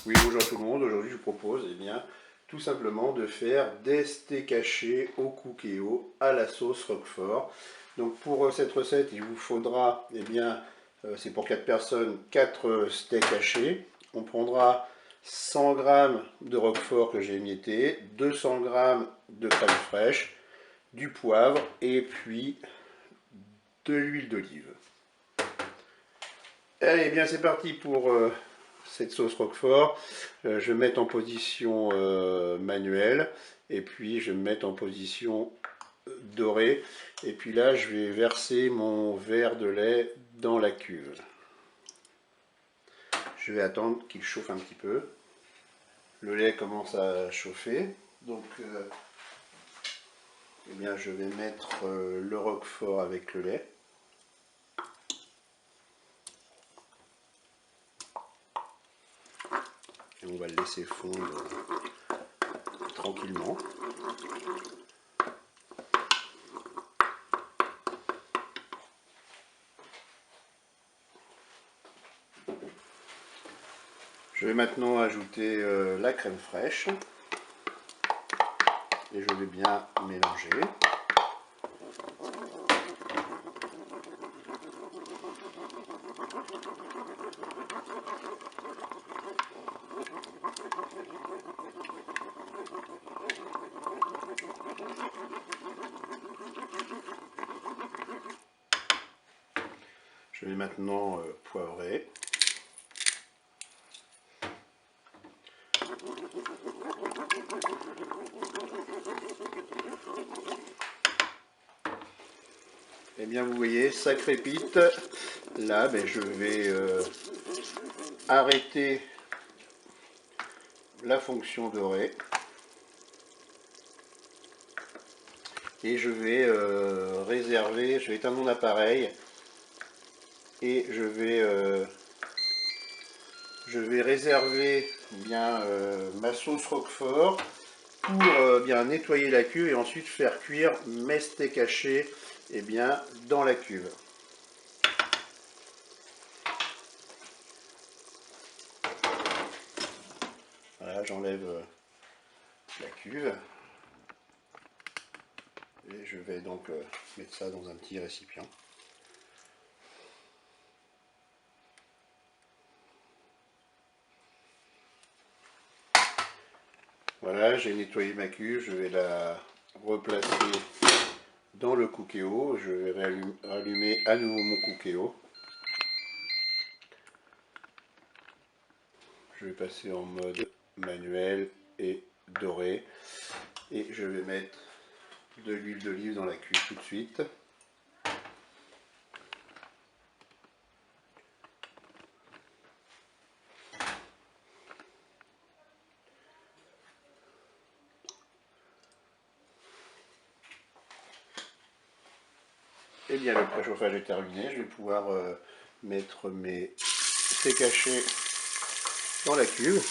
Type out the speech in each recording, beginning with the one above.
Oui, bonjour tout le monde. Aujourd'hui, je vous propose tout simplement de faire des steaks hachés au cookéo à la sauce Roquefort. Donc pour cette recette, il vous faudra, c'est pour 4 personnes, 4 steaks hachés. On prendra 100 g de Roquefort que j'ai émietté, 200 g de crème fraîche, du poivre et puis de l'huile d'olive. Allez, bien c'est parti pour cette sauce Roquefort. Je vais mettre en position manuelle et puis je vais me mettre en position dorée. Et puis là, je vais verser mon verre de lait dans la cuve. Je vais attendre qu'il chauffe un petit peu. Le lait commence à chauffer. Donc, je vais mettre le Roquefort avec le lait. Et on va le laisser fondre tranquillement. Je vais maintenant ajouter la crème fraîche et je vais bien mélanger. Je vais maintenant poivrer. Et bien vous voyez, ça crépite. Là, je vais arrêter la fonction dorée. Et je vais réserver, je vais éteindre mon appareil et je vais réserver ma sauce Roquefort pour nettoyer la cuve et ensuite faire cuire mes steaks hachés dans la cuve. Voilà, j'enlève la cuve et je vais donc mettre ça dans un petit récipient. Voilà, j'ai nettoyé ma cuve, je vais la replacer dans le cookéo. Je vais rallumer à nouveau mon cookéo. Je vais passer en mode manuel et doré. Et je vais mettre de l'huile d'olive dans la cuve tout de suite. Et bien le préchauffage est terminé, je vais pouvoir mettre mes steaks hachés dans la cuve.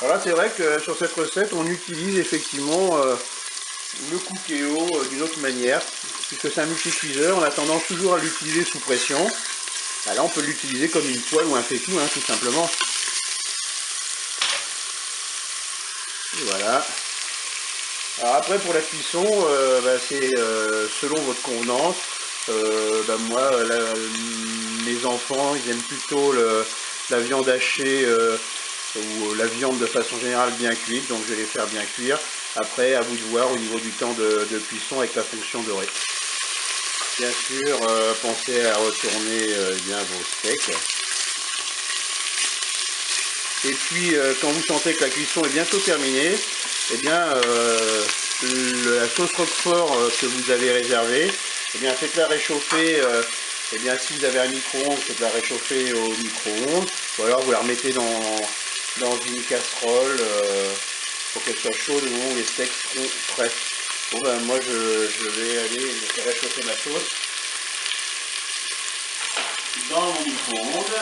Alors là c'est vrai que sur cette recette on utilise effectivement le cookéo d'une autre manière, puisque c'est un multi-cuiseur, on a tendance toujours à l'utiliser sous pression. Là on peut l'utiliser comme une poêle ou un faitout, tout simplement. Et voilà. Alors après pour la cuisson, c'est selon votre convenance. Moi, mes enfants, ils aiment plutôt la viande hachée ou la viande de façon générale bien cuite, donc je vais les faire bien cuire. Après, à vous de voir au niveau du temps de cuisson avec la fonction dorée. Bien sûr, pensez à retourner vos steaks. Et puis, quand vous sentez que la cuisson est bientôt terminée, la sauce Roquefort que vous avez réservée, faites-la réchauffer. Si vous avez un micro-ondes, faites-la réchauffer au micro-ondes. Ou alors vous la remettez dans une casserole pour qu'elle soit chaude au moment où les steaks seront prêts. Bon moi je vais aller faire réchauffer ma sauce dans mon micro-ondes.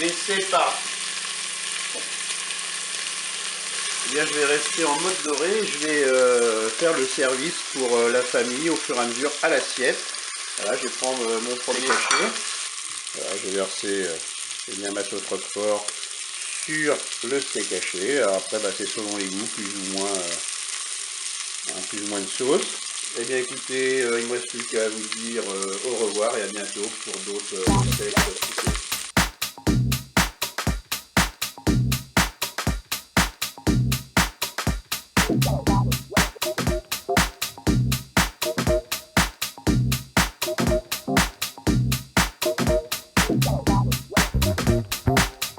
Et c'est parti. Je vais rester en mode doré et je vais faire le service pour la famille au fur et à mesure à l'assiette. Voilà, je vais prendre mon premier cachet. Voilà, je vais verser eh bien, ma sauce roquefort sur le steak haché. Alors après, c'est selon les goûts, plus ou moins de sauce. Eh bien écoutez, il ne me reste plus qu'à vous dire au revoir et à bientôt pour d'autres recettes.